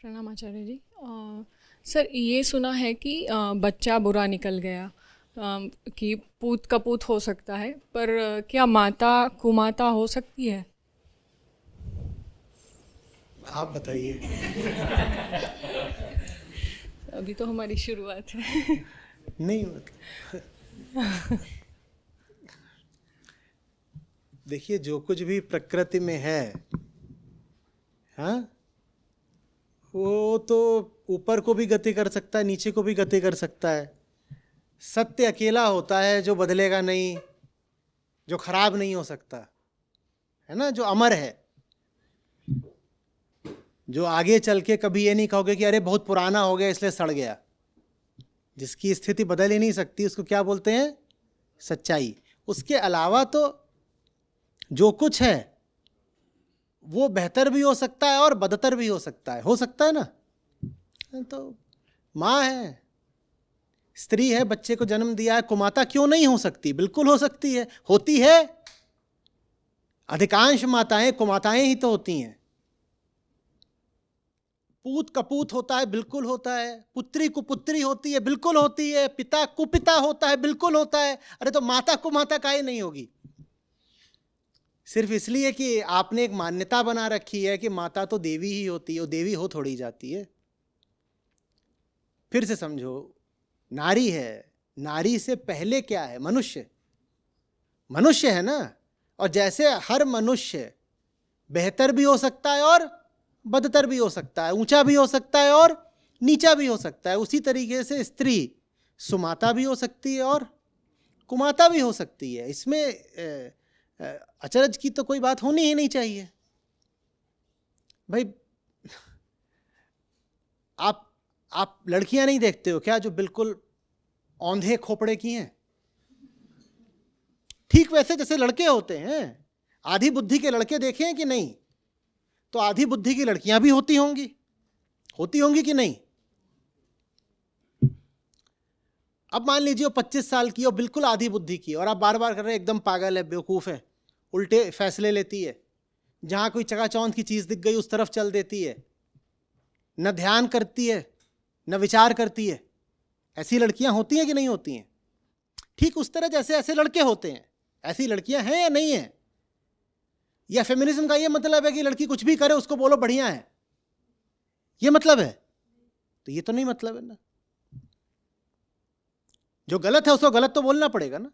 प्रणाम आचार्य जी। सर, ये सुना है कि बच्चा बुरा निकल गया, कि पूत कपूत हो सकता है, पर क्या माता कुमाता हो सकती है? आप बताइए। अभी तो हमारी शुरुआत है। नहीं मतलब देखिए, जो कुछ भी प्रकृति में है, हाँ, वो तो ऊपर को भी गति कर सकता है, नीचे को भी गति कर सकता है। सत्य अकेला होता है जो बदलेगा नहीं, जो खराब नहीं हो सकता, है ना, जो अमर है, जो आगे चल के कभी ये नहीं कहोगे कि अरे बहुत पुराना हो गया इसलिए सड़ गया। जिसकी स्थिति बदल ही नहीं सकती उसको क्या बोलते हैं? सच्चाई। उसके अलावा तो जो कुछ है वो बेहतर भी हो सकता है और बदतर भी हो सकता है ना। तो माँ है, स्त्री है, बच्चे को जन्म दिया है, कुमाता क्यों नहीं हो सकती? बिल्कुल हो सकती है, होती है। अधिकांश माताएं कुमाताएं ही तो होती हैं। पूत कपूत होता है, बिल्कुल होता है। पुत्री कुपुत्री होती है, बिल्कुल होती है। पिता कुपिता होता है, बिल्कुल होता है। अरे तो माता कुमाता काहे नहीं होगी? सिर्फ इसलिए कि आपने एक मान्यता बना रखी है कि माता तो देवी ही होती है, वो देवी हो थोड़ी जाती है। फिर से समझो, नारी है, नारी से पहले क्या है? मनुष्य। मनुष्य है ना। और जैसे हर मनुष्य बेहतर भी हो सकता है और बदतर भी हो सकता है, ऊंचा भी हो सकता है और नीचा भी हो सकता है, उसी तरीके से स्त्री सुमाता भी हो सकती है और कुमाता भी हो सकती है। इसमें अचरज की तो कोई बात होनी ही नहीं चाहिए भाई। आप लड़कियां नहीं देखते हो क्या जो बिल्कुल औंधे खोपड़े की हैं? ठीक वैसे जैसे लड़के होते हैं, आधी बुद्धि के लड़के देखे हैं कि नहीं? तो आधी बुद्धि की लड़कियां भी होती होंगी कि नहीं? अब मान लीजिए वो 25 साल की और बिल्कुल आधी बुद्धि की, और आप बार बार कर रहे हैं एकदम पागल है, बेवकूफ है, उल्टे फैसले लेती है, जहां कोई चकाचौंध की चीज दिख गई उस तरफ चल देती है, न ध्यान करती है न विचार करती है। ऐसी लड़कियां होती हैं कि नहीं होती हैं? ठीक उस तरह जैसे ऐसे लड़के होते हैं, ऐसी लड़कियां हैं या नहीं है? या फेमिनिज्म का ये मतलब है कि लड़की कुछ भी करे उसको बोलो बढ़िया है, ये मतलब है? तो ये तो नहीं मतलब है ना। जो गलत है उसको गलत तो बोलना पड़ेगा ना,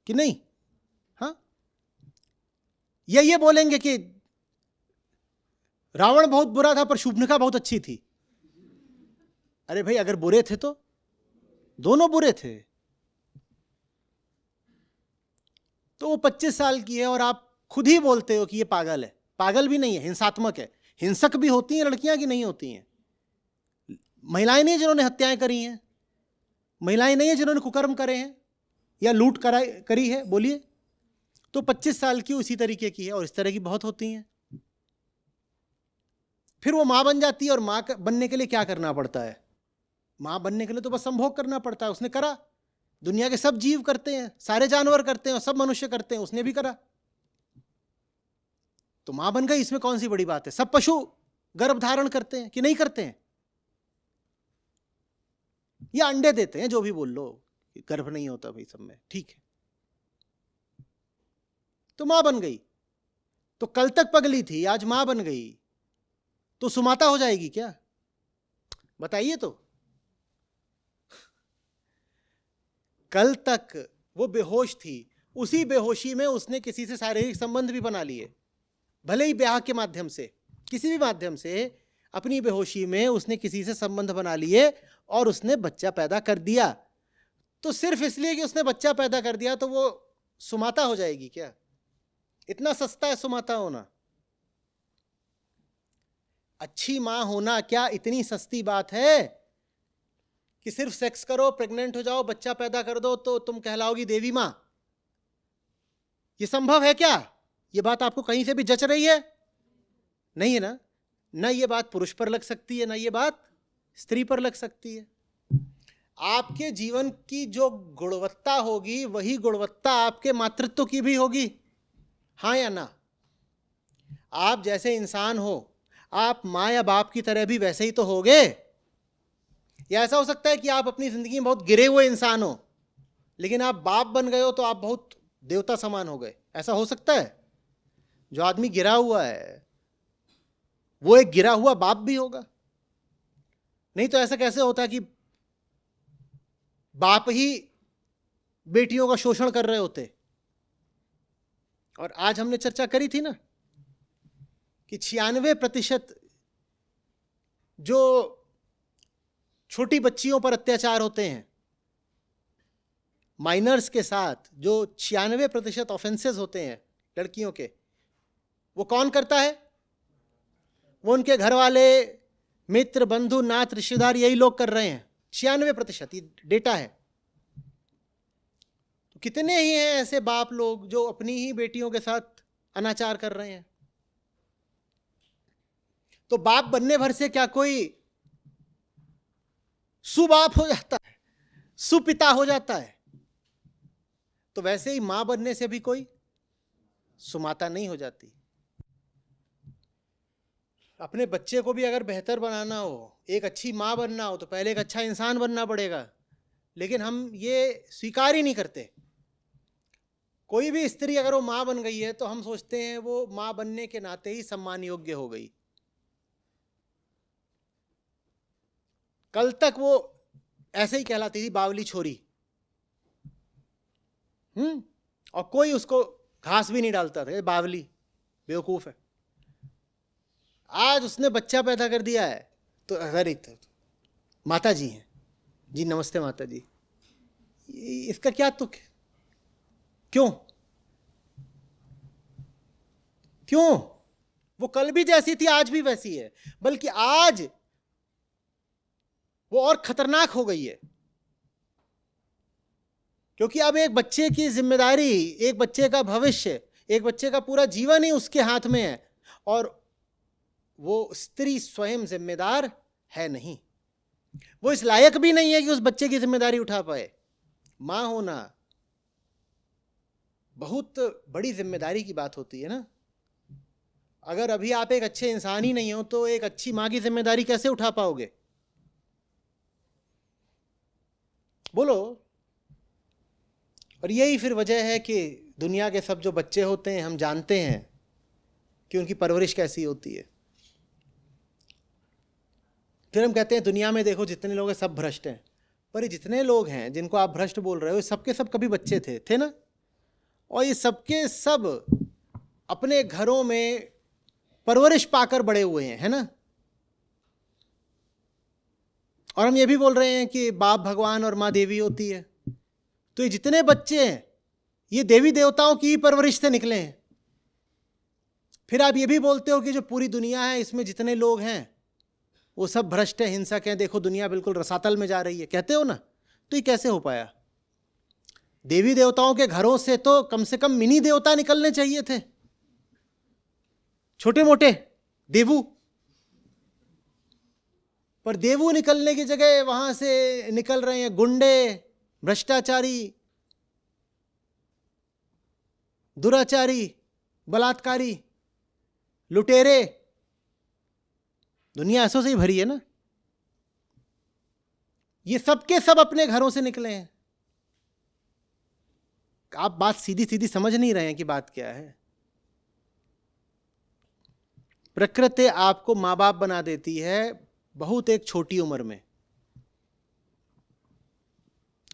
कि नहीं? हाँ, या ये बोलेंगे कि रावण बहुत बुरा था पर शूर्पणखा बहुत अच्छी थी। अरे भाई, अगर बुरे थे तो दोनों बुरे थे। तो वो 25 साल की है और आप खुद ही बोलते हो कि ये पागल है। पागल भी नहीं है, हिंसात्मक है। हिंसक भी होती हैं लड़कियां कि नहीं होती हैं? महिलाएं नहीं है जिन्होंने हत्याएं करी हैं? महिलाएं नहीं है जिन्होंने कुकर्म करे हैं या लूट करी है? बोलिए। तो 25 साल की उसी तरीके की है, और इस तरह की बहुत होती हैं। फिर वो मां बन जाती है, और मां बनने के लिए क्या करना पड़ता है? मां बनने के लिए तो बस संभोग करना पड़ता है। उसने करा, दुनिया के सब जीव करते हैं, सारे जानवर करते हैं और सब मनुष्य करते हैं, उसने भी करा, तो मां बन गई। इसमें कौन सी बड़ी बात है? सब पशु गर्भ धारण करते हैं कि नहीं करते हैं? या अंडे देते हैं, जो भी बोल लो, गर्भ नहीं होता भाई सब में, ठीक है। तो मां बन गई, तो कल तक पगली थी, आज मां बन गई, तो सुमाता हो जाएगी क्या? बताइए तो। कल तक वो बेहोश थी, उसी बेहोशी में उसने किसी से शारीरिक संबंध भी बना लिए, भले ही ब्याह के माध्यम से, किसी भी माध्यम से अपनी बेहोशी में उसने किसी से संबंध बना लिए और उसने बच्चा पैदा कर दिया। तो सिर्फ इसलिए कि उसने बच्चा पैदा कर दिया तो वो सुमाता हो जाएगी क्या? इतना सस्ता है सुमाता होना? अच्छी मां होना क्या इतनी सस्ती बात है कि सिर्फ सेक्स करो, प्रेग्नेंट हो जाओ, बच्चा पैदा कर दो तो तुम कहलाओगी देवी मां? ये संभव है क्या? ये बात आपको कहीं से भी जच रही है? नहीं है ना। ना ये बात पुरुष पर लग सकती है, ना ये बात स्त्री पर लग सकती है। आपके जीवन की जो गुणवत्ता होगी वही गुणवत्ता आपके मातृत्व की भी होगी, हाँ या ना? आप जैसे इंसान हो, आप माँ या बाप की तरह भी वैसे ही तो होगे। या ऐसा हो सकता है कि आप अपनी जिंदगी में बहुत गिरे हुए इंसान हो, लेकिन आप बाप बन गए हो तो आप बहुत देवता समान हो गए। ऐसा हो सकता है? जो आदमी गिरा हुआ है वो एक गिरा हुआ बाप भी होगा। नहीं तो ऐसा कैसे होता है कि बाप ही बेटियों का शोषण कर रहे होते। और आज हमने चर्चा करी थी ना कि 96% जो छोटी बच्चियों पर अत्याचार होते हैं, माइनर्स के साथ जो 96% ऑफेंसेस होते हैं लड़कियों के, वो कौन करता है? वो उनके घर वाले, मित्र, बंधु, नात, रिश्तेदार, यही लोग कर रहे हैं। 96% ये डेटा है। तो कितने ही हैं ऐसे बाप लोग जो अपनी ही बेटियों के साथ अनाचार कर रहे हैं। तो बाप बनने भर से क्या कोई सुबाप हो जाता है, सुपिता हो जाता है? तो वैसे ही मां बनने से भी कोई सुमाता नहीं हो जाती। अपने बच्चे को भी अगर बेहतर बनाना हो, एक अच्छी मां बनना हो, तो पहले एक अच्छा इंसान बनना पड़ेगा। लेकिन हम ये स्वीकार ही नहीं करते। कोई भी स्त्री अगर वो मां बन गई है तो हम सोचते हैं वो मां बनने के नाते ही सम्मान योग्य हो गई। कल तक वो ऐसे ही कहलाती थी, बावली छोरी। और कोई उसको घास भी नहीं डालता था, बावली, बेवकूफ है। आज उसने बच्चा पैदा कर दिया है तो अरे माता जी हैं जी, नमस्ते माता जी, इसका क्या तुक है? क्यों? वो कल भी जैसी थी आज भी वैसी है, बल्कि आज वो और खतरनाक हो गई है। क्योंकि अब एक बच्चे की जिम्मेदारी, एक बच्चे का भविष्य, एक बच्चे का पूरा जीवन ही उसके हाथ में है। और वो स्त्री स्वयं जिम्मेदार है नहीं, वो इस लायक भी नहीं है कि उस बच्चे की जिम्मेदारी उठा पाए। मां होना बहुत बड़ी जिम्मेदारी की बात होती है ना। अगर अभी आप एक अच्छे इंसान ही नहीं हो तो एक अच्छी मां की जिम्मेदारी कैसे उठा पाओगे? बोलो। और यही फिर वजह है कि दुनिया के सब जो बच्चे होते हैं, हम जानते हैं कि उनकी परवरिश कैसी होती है। फिर हम कहते हैं दुनिया में देखो जितने लोग हैं सब भ्रष्ट हैं। पर ये जितने लोग हैं जिनको आप भ्रष्ट बोल रहे हो, सबके सब कभी बच्चे थे ना। और ये सबके सब अपने घरों में परवरिश पाकर बड़े हुए हैं, है ना। और हम ये भी बोल रहे हैं कि बाप भगवान और माँ देवी होती है। तो ये जितने बच्चे हैं ये देवी देवताओं की परवरिश से निकले हैं। फिर आप ये भी बोलते हो कि जो पूरी दुनिया है इसमें जितने लोग हैं वो सब भ्रष्ट है, हिंसक हैं, देखो दुनिया बिल्कुल रसातल में जा रही है, कहते हो ना। तो ये कैसे हो पाया? देवी देवताओं के घरों से तो कम से कम मिनी देवता निकलने चाहिए थे, छोटे मोटे देवू। पर देवू निकलने की जगह वहां से निकल रहे हैं गुंडे, भ्रष्टाचारी, दुराचारी, बलात्कारी, लुटेरे। दुनिया ऐसों से ही भरी है ना। ये सब के सब अपने घरों से निकले हैं। आप बात सीधी सीधी समझ नहीं रहे हैं कि बात क्या है। प्रकृति आपको मां बाप बना देती है बहुत एक छोटी उम्र में,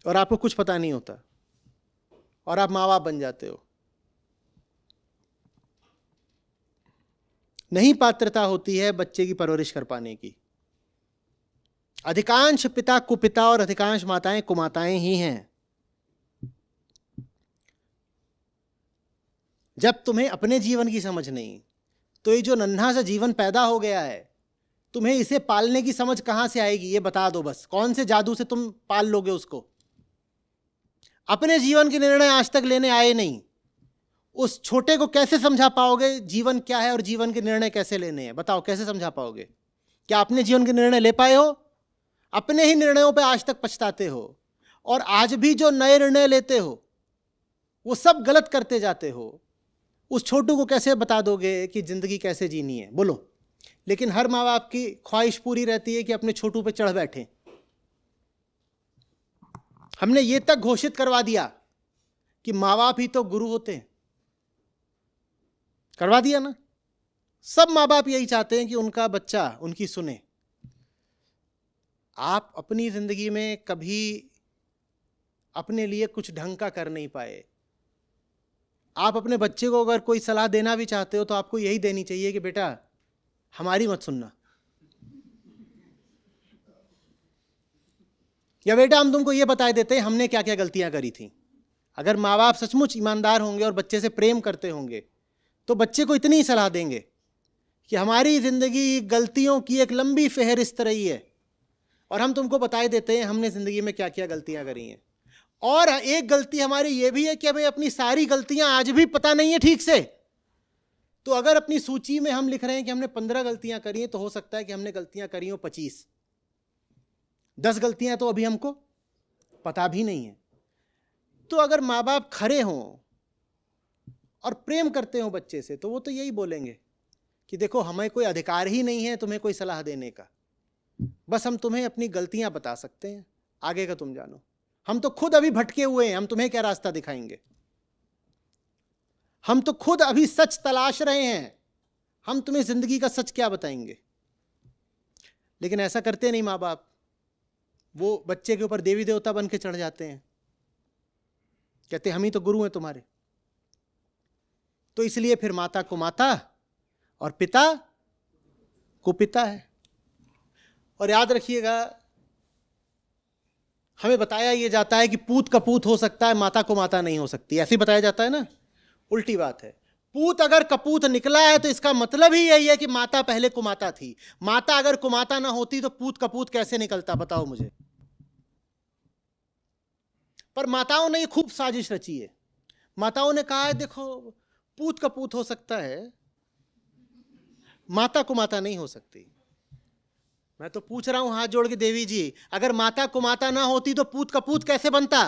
और आपको कुछ पता नहीं होता और आप मां बाप बन जाते हो। नहीं पात्रता होती है बच्चे की परवरिश कर पाने की। अधिकांश पिता कुपिता और अधिकांश माताएं कुमाताएं ही हैं। जब तुम्हें अपने जीवन की समझ नहीं, तो ये जो नन्हा सा जीवन पैदा हो गया है, तुम्हें इसे पालने की समझ कहां से आएगी? ये बता दो बस, कौन से जादू से तुम पाल लोगे उसको? अपने जीवन के निर्णय आज तक लेने आए नहीं, उस छोटे को कैसे समझा पाओगे जीवन क्या है और जीवन के निर्णय कैसे लेने हैं? बताओ, कैसे समझा पाओगे? क्या अपने जीवन के निर्णय ले पाए हो? अपने ही निर्णयों पे आज तक पछताते हो, और आज भी जो नए निर्णय लेते हो वो सब गलत करते जाते हो। उस छोटू को कैसे बता दोगे कि जिंदगी कैसे जीनी है? बोलो, लेकिन हर माँ बाप की ख्वाहिश पूरी रहती है कि अपने छोटू पे चढ़ बैठे। हमने ये तक घोषित करवा दिया कि माँ बाप ही तो गुरु होते हैं। करवा दिया ना। सब माँ बाप यही चाहते हैं कि उनका बच्चा उनकी सुने। आप अपनी जिंदगी में कभी अपने लिए कुछ ढंग का कर नहीं पाए। आप अपने बच्चे को अगर कोई सलाह देना भी चाहते हो तो आपको यही देनी चाहिए कि बेटा हमारी मत सुनना, या बेटा हम तुमको ये बता देते हैं हमने क्या क्या गलतियां करी थी। अगर माँ बाप सचमुच ईमानदार होंगे और बच्चे से प्रेम करते होंगे तो बच्चे को इतनी ही सलाह देंगे कि हमारी जिंदगी गलतियों की एक लंबी फहरिस्त रही है और हम तुमको बताए देते हैं हमने जिंदगी में क्या क्या गलतियां करी हैं। और एक गलती हमारी ये भी है कि हमें अपनी सारी गलतियां आज भी पता नहीं है ठीक से। तो अगर अपनी सूची में हम लिख रहे हैं कि हमने 15 गलतियां करी हैं तो हो सकता है कि हमने गलतियां करी हो 25। 10 गलतियां तो अभी हमको पता भी नहीं है। तो अगर माँ बाप खरे हों और प्रेम करते हो बच्चे से तो वो तो यही बोलेंगे कि देखो हमें कोई अधिकार ही नहीं है तुम्हें कोई सलाह देने का, बस हम तुम्हें अपनी गलतियां बता सकते हैं, आगे का तुम जानो। हम तो खुद अभी भटके हुए हैं, हम तुम्हें क्या रास्ता दिखाएंगे। हम तो खुद अभी सच तलाश रहे हैं, हम तुम्हें जिंदगी का सच क्या बताएंगे। लेकिन ऐसा करते नहीं माँ बाप। वो बच्चे के ऊपर देवी देवता बन के चढ़ जाते हैं, कहते हम ही तो गुरु हैं तुम्हारे। तो इसलिए फिर माता को माता और पिता को पिता है। और याद रखिएगा हमें बताया यह जाता है कि पूत का पूत हो सकता है, माता को माता नहीं हो सकती, ऐसे ही बताया जाता है ना। उल्टी बात है। पूत अगर कपूत निकला है तो इसका मतलब ही यही है कि माता पहले कुमाता थी। माता अगर कुमाता ना होती तो पूत कपूत कैसे निकलता बताओ मुझे। पर माताओं ने ये खूब साजिश रची है। माताओं ने कहा है देखो पूत कपूत हो सकता है, माता कुमाता नहीं हो सकती। मैं तो पूछ रहा हूं हाथ जोड़ के देवी जी, अगर माता कुमाता ना होती तो पूत कपूत कैसे बनता।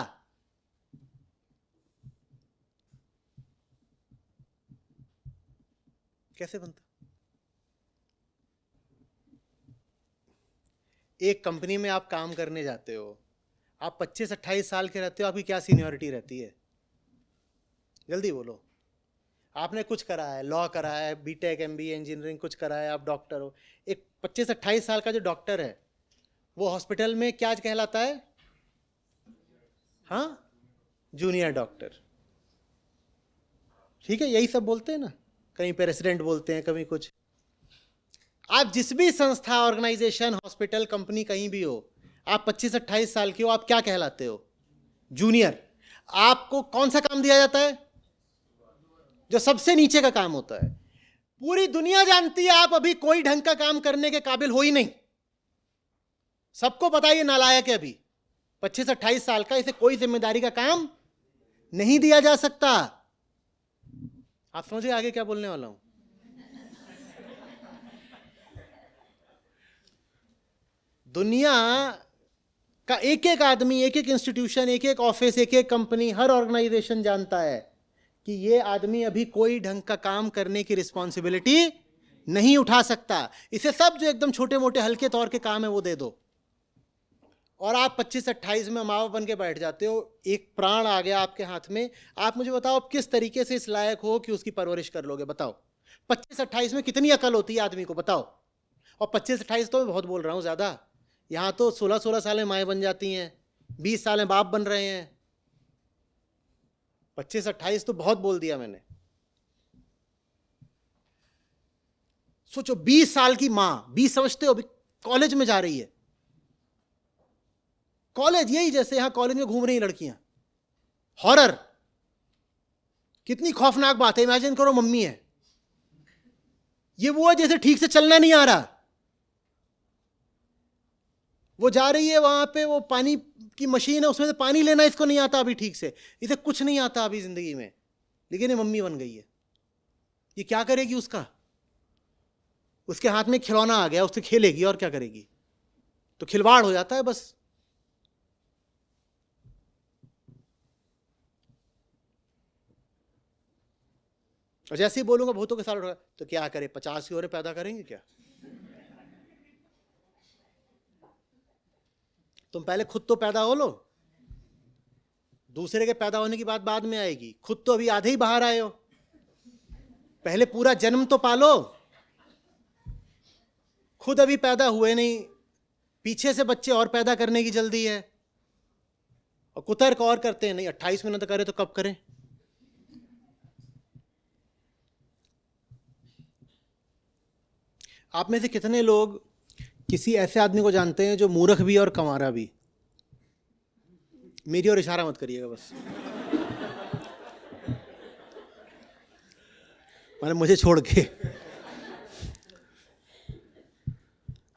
कैसे बनता। एक कंपनी में आप काम करने जाते हो, आप 25-28 साल के रहते हो, आपकी क्या सीनियरिटी रहती है जल्दी बोलो। आपने कुछ करा है, लॉ करा है, बीटेक एमबीए इंजीनियरिंग कुछ करा है, आप डॉक्टर हो। एक 25-28 साल का जो डॉक्टर है वो हॉस्पिटल में क्या कहलाता है? हाँ, जूनियर डॉक्टर। ठीक है, यही सब बोलते हैं ना, कहीं पे रेसिडेंट बोलते हैं, कभी कुछ। आप जिस भी संस्था, ऑर्गेनाइजेशन, हॉस्पिटल, कंपनी कहीं भी हो, आप 25-28 साल के हो, आप क्या कहलाते हो? जूनियर। आपको कौन सा काम दिया जाता है? जो सबसे नीचे का काम होता है। पूरी दुनिया जानती है आप अभी कोई ढंग का काम करने के काबिल हो ही नहीं। सबको पता है ये नालायक है अभी 25-28 साल का, इसे कोई जिम्मेदारी का काम नहीं दिया जा सकता। आप समझिए आगे क्या बोलने वाला हूं। दुनिया का एक एक आदमी, एक एक इंस्टीट्यूशन, एक एक ऑफिस, एक एक कंपनी, हर ऑर्गेनाइजेशन जानता है कि ये आदमी अभी कोई ढंग का काम करने की रिस्पॉन्सिबिलिटी नहीं उठा सकता। इसे सब जो एकदम छोटे मोटे हल्के तौर के काम है वो दे दो और आप 25-28 में माँ बाप बन के बैठ जाते हो। एक प्राण आ गया आपके हाथ में, आप मुझे बताओ आप किस तरीके से इस लायक हो कि उसकी परवरिश कर लोगे। बताओ 25-28 में कितनी अकल होती है आदमी को, बताओ। और 25-28 तो मैं बहुत बोल रहा हूँ ज़्यादा, यहाँ तो 16-16 साल में माएँ बन जाती हैं, 20 साल में बाप बन रहे हैं। 25-28 तो बहुत बोल दिया मैंने। सोचो 20 साल की माँ, 20 समझते हो, अभी कॉलेज में जा रही है। कॉलेज यही जैसे यहां कॉलेज में घूम रही लड़कियां, हॉरर। कितनी खौफनाक बात है। इमेजिन करो मम्मी है, ये वो है जैसे ठीक से चलना नहीं आ रहा, वो जा रही है वहां पे, वो पानी की मशीन है उसमें से पानी लेना इसको नहीं आता अभी ठीक से, इसे कुछ नहीं आता अभी जिंदगी में, लेकिन ये मम्मी बन गई है। ये क्या करेगी? उसके हाथ में खिलौना आ गया, उससे खेलेगी और क्या करेगी? तो खिलवाड़ हो जाता है बस। और जैसे ही बोलूंगा भूतों के साथ उठा, तो क्या करे, 50 ही औरतें पैदा करेंगे क्या? तुम पहले खुद तो पैदा हो लो, दूसरे के पैदा होने की बात बाद में आएगी। खुद तो अभी आधे ही बाहर आए हो, पहले पूरा जन्म तो पालो। खुद अभी पैदा हुए नहीं, पीछे से बच्चे और पैदा करने की जल्दी है, और कुतर्क और करते हैं, नहीं 28 मिनट करे तो कब करें। आप में से कितने लोग किसी ऐसे आदमी को जानते हैं जो मूर्ख भी और कंवारा भी? मेरी ओर इशारा मत करिएगा बस, माने मुझे छोड़ के।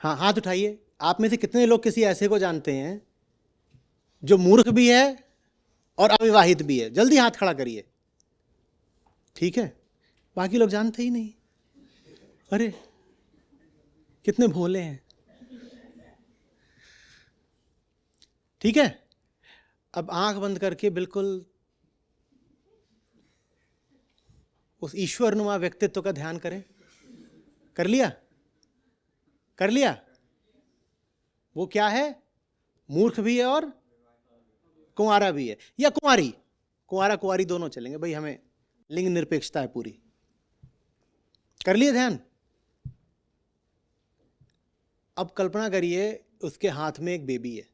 हाँ, हाथ उठाइए। आप में से कितने लोग किसी ऐसे को जानते हैं जो मूर्ख भी है और अविवाहित भी है? जल्दी हाथ खड़ा करिए। ठीक है, बाकी लोग जानते ही नहीं। अरे कितने भोले हैं। ठीक है, अब आंख बंद करके बिल्कुल उस ईश्वरनुमा व्यक्तित्व का ध्यान करें। कर लिया? कर लिया? वो क्या है? मूर्ख भी है और कुंवारा भी है, या कुंवारी? कुंवारा कुंवारी दोनों चलेंगे भाई, हमें लिंग निरपेक्षता है पूरी। कर लिए ध्यान? अब कल्पना करिए उसके हाथ में एक बेबी है।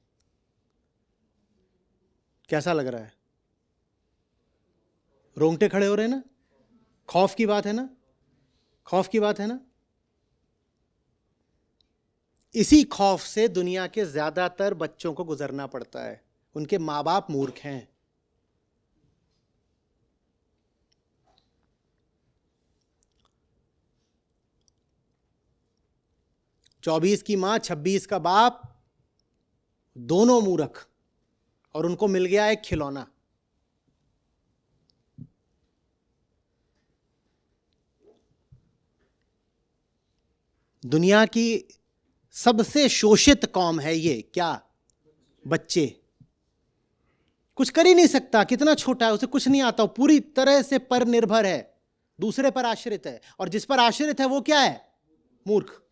कैसा लग रहा है? रोंगटे खड़े हो रहे हैं ना? खौफ की बात है ना? खौफ की बात है ना? इसी खौफ से दुनिया के ज्यादातर बच्चों को गुजरना पड़ता है। उनके मां बाप मूर्ख हैं। चौबीस की मां, 26 का बाप, दोनों मूर्ख, और उनको मिल गया एक खिलौना। दुनिया की सबसे शोषित कौम है ये। क्या? बच्चे। कुछ कर ही नहीं सकता, कितना छोटा है, उसे कुछ नहीं आता, पूरी तरह से पर निर्भर है, दूसरे पर आश्रित है, और जिस पर आश्रित है वो क्या है? मूर्ख।